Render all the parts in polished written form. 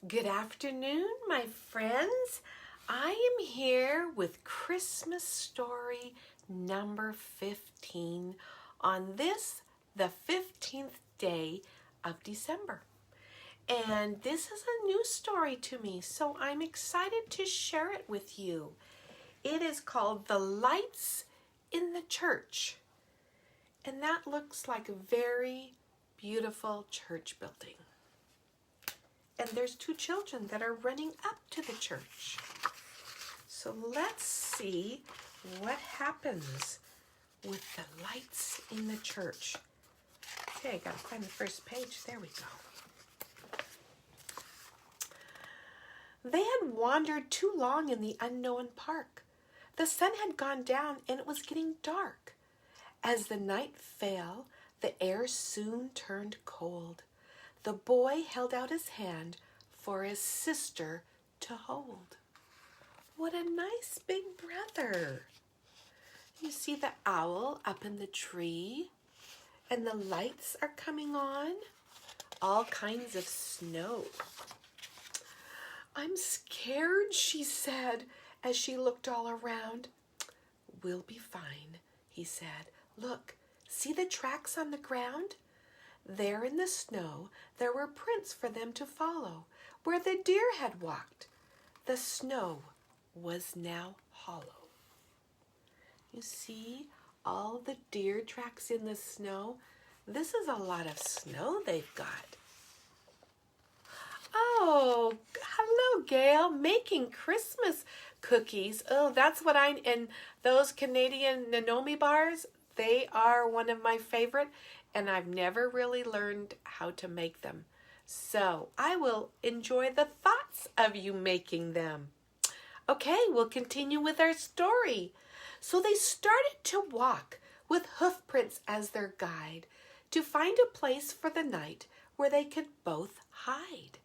Good afternoon, my friends. I am here with Christmas story number 15 on this, the 15th day of December. And this is a new story to me, so I'm excited to share it with you. It is called The Lights in the Church. And that looks like a very beautiful church building. And there's two children that are running up to the church. So let's see what happens with the lights in the church. Okay, I gotta find the first page. There we go. They had wandered too long in the unknown park. The sun had gone down and it was getting dark. As the night fell, the air soon turned cold. The boy held out his hand for his sister to hold. What a nice big brother. You see the owl up in the tree, and the lights are coming on. All kinds of snow. I'm scared, she said as she looked all around. We'll be fine, he said. Look, see the tracks on the ground? There in the snow, there were prints for them to follow, where the deer had walked. The snow was now hollow. You see all the deer tracks in the snow? This is a lot of snow they've got. Oh, hello, Gail, making Christmas cookies. Oh, that's what and those Canadian Nanomi bars, they are one of my favorite. And I've never really learned how to make them. So I will enjoy the thoughts of you making them. Okay, we'll continue with our story. So they started to walk with hoof prints as their guide to find a place for the night where they could both hide.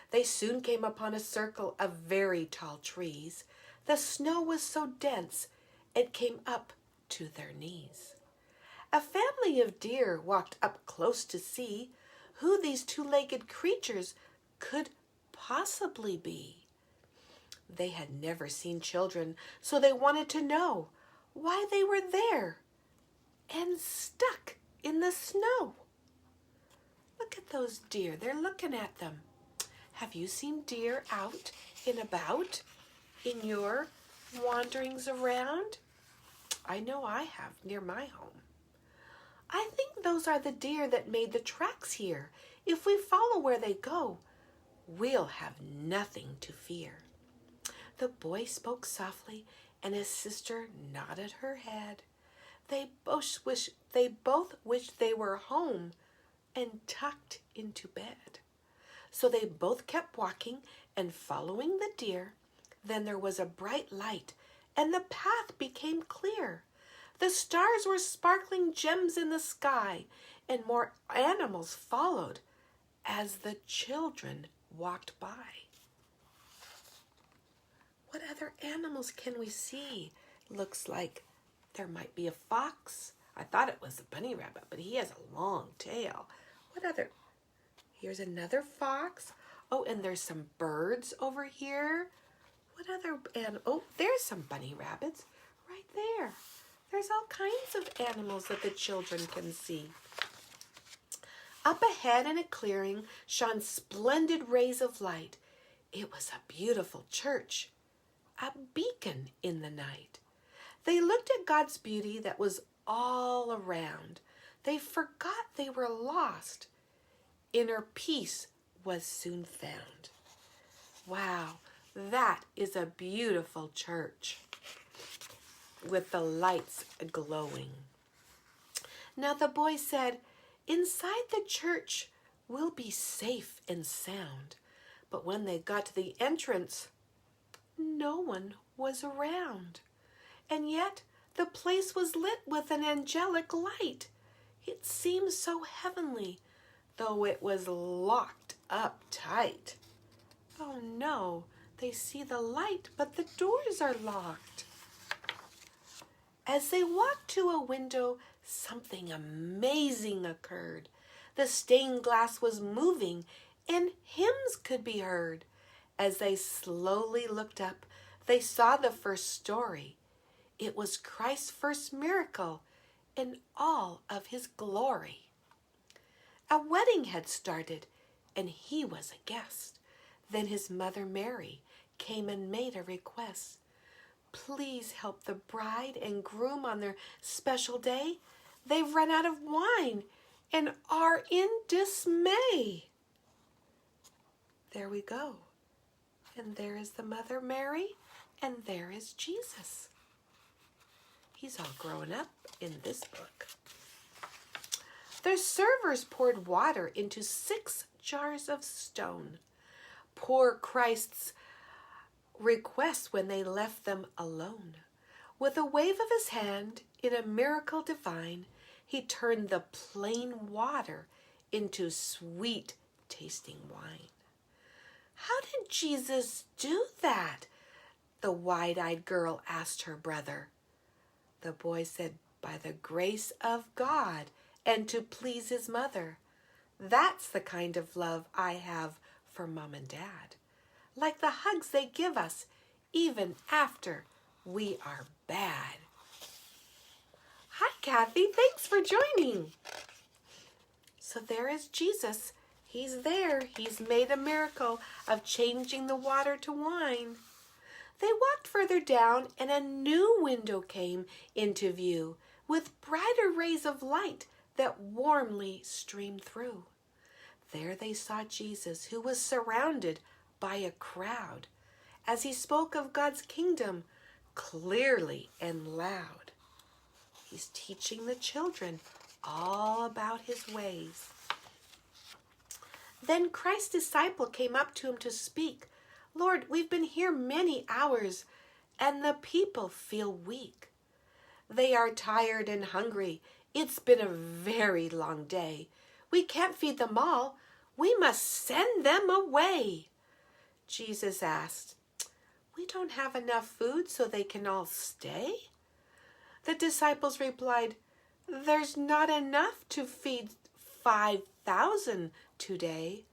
They soon came upon a circle of very tall trees. The snow was so dense it came up to their knees. A family of deer walked up close to see who these two-legged creatures could possibly be. They had never seen children, so they wanted to know why they were there and stuck in the snow. Look at those deer. They're looking at them. Have you seen deer out and about in your wanderings around? I know I have near my home. I think those are the deer that made the tracks here. If we follow where they go, we'll have nothing to fear. The boy spoke softly, and his sister nodded her head. They both wished they were home and tucked into bed. So they both kept walking and following the deer. Then there was a bright light, and the path became clear. The stars were sparkling gems in the sky, and more animals followed as the children walked by. What other animals can we see? Looks like there might be a fox. I thought it was a bunny rabbit, but he has a long tail. What other? Here's another fox. Oh, and there's some birds over here. What other animal? Oh, there's some bunny rabbits right there. There's all kinds of animals that the children can see. Up ahead in a clearing shone splendid rays of light. It was a beautiful church, a beacon in the night. They looked at God's beauty that was all around. They forgot they were lost. Inner peace was soon found. Wow, that is a beautiful church with the lights glowing. Now the boy said, inside the church we'll be safe and sound. But when they got to the entrance, no one was around. And yet the place was lit with an angelic light. It seemed so heavenly, though it was locked up tight. Oh no, they see the light, but the doors are locked. As they walked to a window, something amazing occurred. The stained glass was moving and hymns could be heard. As they slowly looked up, they saw the first story. It was Christ's first miracle in all of his glory. A wedding had started, and he was a guest. Then his mother Mary came and made a request. Please help the bride and groom on their special day. They've run out of wine and are in dismay. There we go. And there is the mother Mary, and there is Jesus. He's all grown up in this book. The servers poured water into 6 jars of stone. Poor Christ's request when they left them alone. With a wave of his hand, in a miracle divine, he turned the plain water into sweet-tasting wine. How did Jesus do that? The wide-eyed girl asked her brother. The boy said, by the grace of God and to please his mother. That's the kind of love I have for Mom and Dad. Like the hugs they give us even after we are bad. Hi, Kathy. Thanks for joining. So there is Jesus. He's there. He's made a miracle of changing the water to wine. They walked further down, and a new window came into view with brighter rays of light that warmly streamed through. There they saw Jesus, who was surrounded by a crowd, as he spoke of God's kingdom clearly and loud. He's teaching the children all about his ways. Then Christ's disciple came up to him to speak. Lord, we've been here many hours, and the people feel weak. They are tired and hungry. It's been a very long day. We can't feed them all. We must send them away. Jesus asked, we don't have enough food so they can all stay? The disciples replied, there's not enough to feed 5,000 today.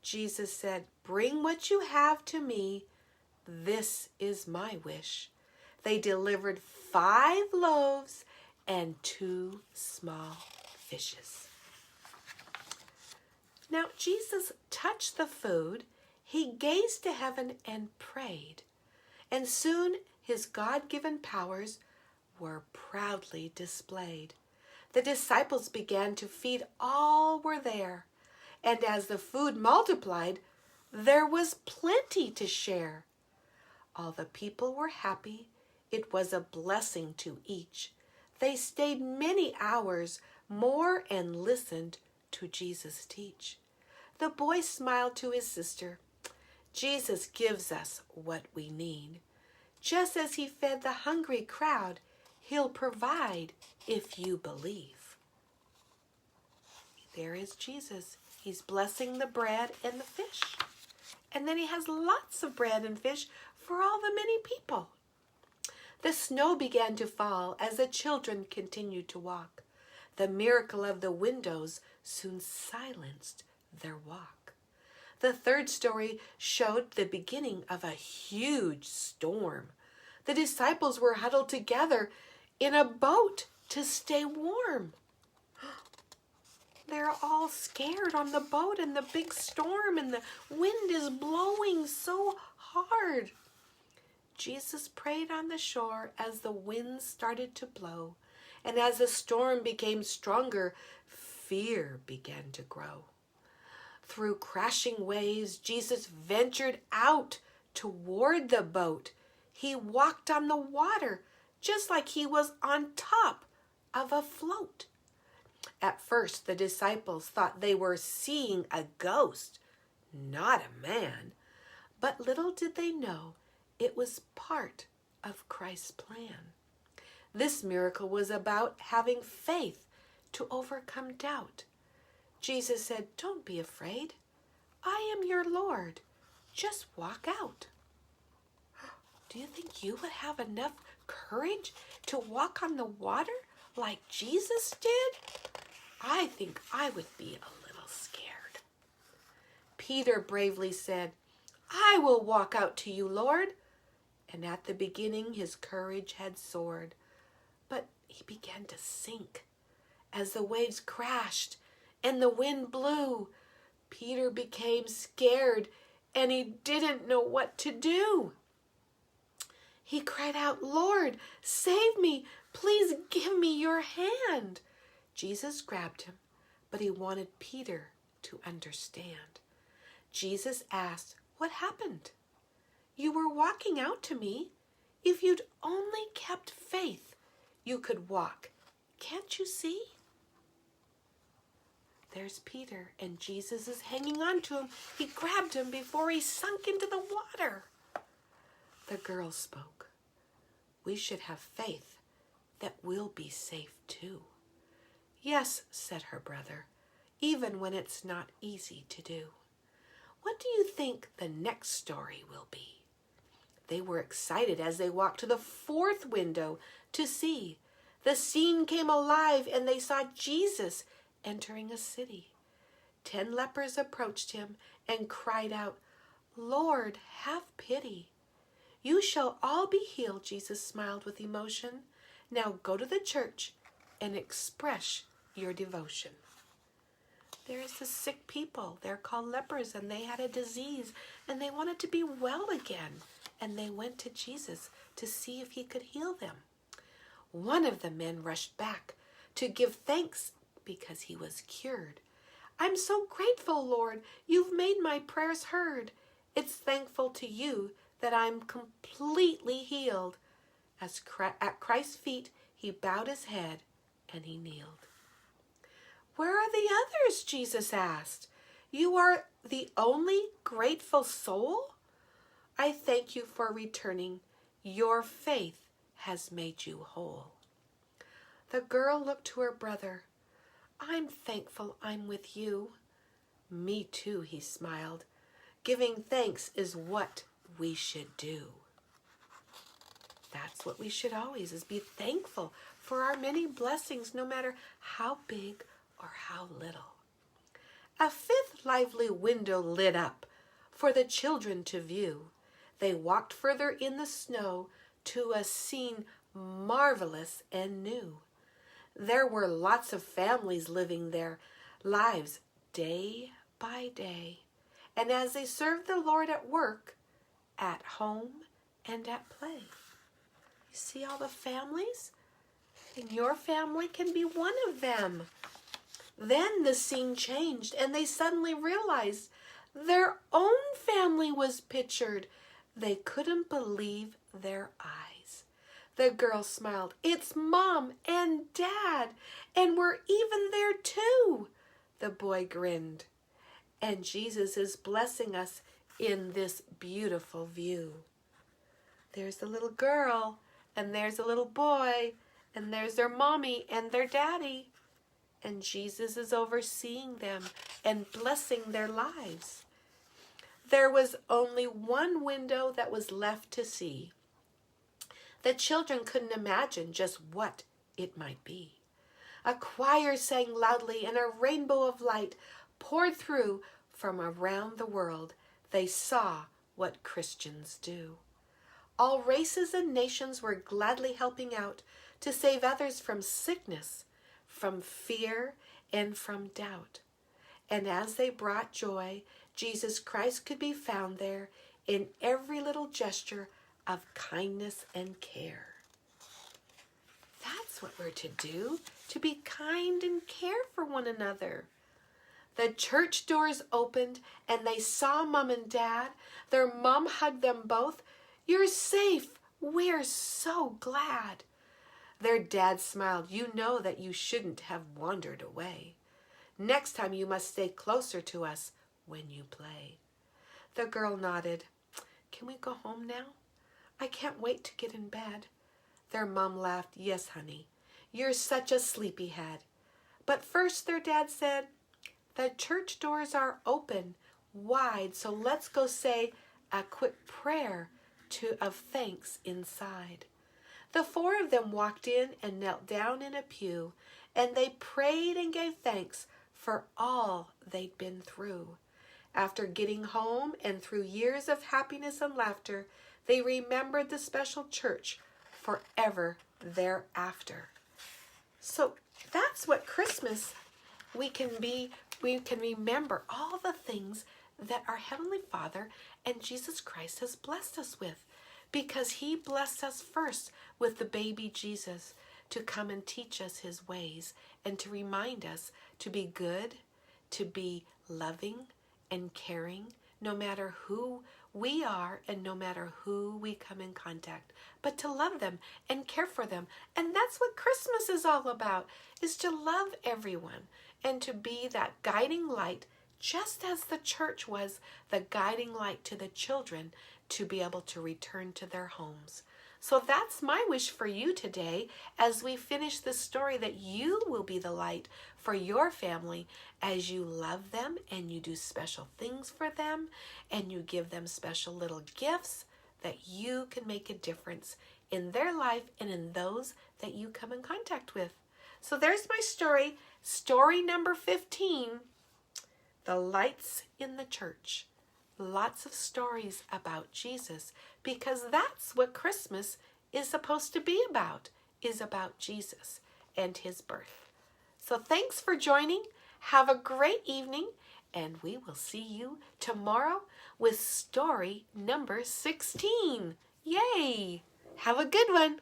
Jesus said, bring what you have to me. This is my wish. They delivered 5 loaves and 2 small fishes. Now Jesus touched the food. He gazed to heaven and prayed. And soon his God-given powers were proudly displayed. The disciples began to feed all were there. And as the food multiplied, there was plenty to share. All the people were happy. It was a blessing to each. They stayed many hours more and listened to Jesus teach. The boy smiled to his sister. Jesus gives us what we need. Just as he fed the hungry crowd, he'll provide if you believe. There is Jesus. He's blessing the bread and the fish. And then he has lots of bread and fish for all the many people. The snow began to fall as the children continued to walk. The miracle of the windows soon silenced their walk. The third story showed the beginning of a huge storm. The disciples were huddled together in a boat to stay warm. They're all scared on the boat in the big storm, and the wind is blowing so hard. Jesus prayed on the shore as the wind started to blow, and as the storm became stronger, fear began to grow. Through crashing waves, Jesus ventured out toward the boat. He walked on the water just like he was on top of a float. At first, the disciples thought they were seeing a ghost, not a man. But little did they know it was part of Christ's plan. This miracle was about having faith to overcome doubt. Jesus said, don't be afraid. I am your Lord. Just walk out. Do you think you would have enough courage to walk on the water like Jesus did? I think I would be a little scared. Peter bravely said, "I will walk out to you, Lord." And at the beginning his courage had soared, but he began to sink. As the waves crashed and the wind blew, Peter became scared and he didn't know what to do. He cried out, "Lord, save me. Please give me your hand." Jesus grabbed him, but he wanted Peter to understand. Jesus asked, "What happened? You were walking out to me. If you'd only kept faith, you could walk. Can't you see?" There's Peter, and Jesus is hanging on to him. He grabbed him before he sunk into the water. The girl spoke. "We should have faith that we'll be safe too." "Yes," said her brother, "even when it's not easy to do." What do you think the next story will be? They were excited as they walked to the fourth window to see. The scene came alive and they saw Jesus entering a city. 10 lepers approached him and cried out, "Lord, have pity." "You shall all be healed," Jesus smiled with emotion. "Now go to the church and express your devotion." There's the sick people. They're called lepers, and they had a disease, and they wanted to be well again. And they went to Jesus to see if he could heal them. One of the men rushed back to give thanks because he was cured. "I'm so grateful, Lord. You've made my prayers heard. It's thankful to you that I'm completely healed." At Christ's feet, he bowed his head and he kneeled. "Where are the others?" Jesus asked. "You are the only grateful soul? I thank you for returning. Your faith has made you whole." The girl looked to her brother. "I'm thankful I'm with you." "Me too," he smiled. "Giving thanks is what we should do." That's what we should always is be thankful for our many blessings, no matter how big or how little. A fifth lively window lit up for the children to view. They walked further in the snow to a scene marvelous and new. There were lots of families living their lives day by day. And as they served the Lord at work, at home, and at play. You see all the families? And your family can be one of them. Then the scene changed, and they suddenly realized their own family was pictured. They couldn't believe their eyes. The girl smiled. "It's Mom and Dad, and we're even there too." The boy grinned. "And Jesus is blessing us in this beautiful view." There's the little girl, and there's the little boy, and there's their mommy and their daddy. And Jesus is overseeing them and blessing their lives. There was only one window that was left to see. The children couldn't imagine just what it might be. A choir sang loudly, and a rainbow of light poured through from around the world. They saw what Christians do. All races and nations were gladly helping out to save others from sickness, from fear, and from doubt. And as they brought joy, Jesus Christ could be found there in every little gesture of kindness and care. That's what we're to do, to be kind and care for one another. The church doors opened and they saw Mom and Dad. Their mom hugged them both. "You're safe. We're so glad." Their dad smiled. "You know that you shouldn't have wandered away. Next time you must stay closer to us when you play." The girl nodded. "Can we go home now? I can't wait to get in bed." Their mom laughed. "Yes, honey, you're such a sleepyhead." But first their dad said, "The church doors are open wide, so let's go say a quick prayer of thanks inside." The 4 of them walked in and knelt down in a pew, and they prayed and gave thanks for all they'd been through. After getting home and through years of happiness and laughter, they remembered the special church forever thereafter. So that's what Christmas, we can remember all the things that our Heavenly Father and Jesus Christ has blessed us with, because He blessed us first with the baby Jesus to come and teach us His ways and to remind us to be good, to be loving and caring, no matter who we are and no matter who we come in contact, but to love them and care for them. And that's what Christmas is all about, is to love everyone and to be that guiding light, just as the church was the guiding light to the children to be able to return to their homes. So that's my wish for you today as we finish this story, that you will be the light for your family as you love them and you do special things for them and you give them special little gifts, that you can make a difference in their life and in those that you come in contact with. So there's my story. Story number 15, The Lights in the Church. Lots of stories about Jesus, because that's what Christmas is supposed to be about, is about Jesus and His birth. So thanks for joining. Have a great evening, and we will see you tomorrow with story number 16. Yay! Have a good one.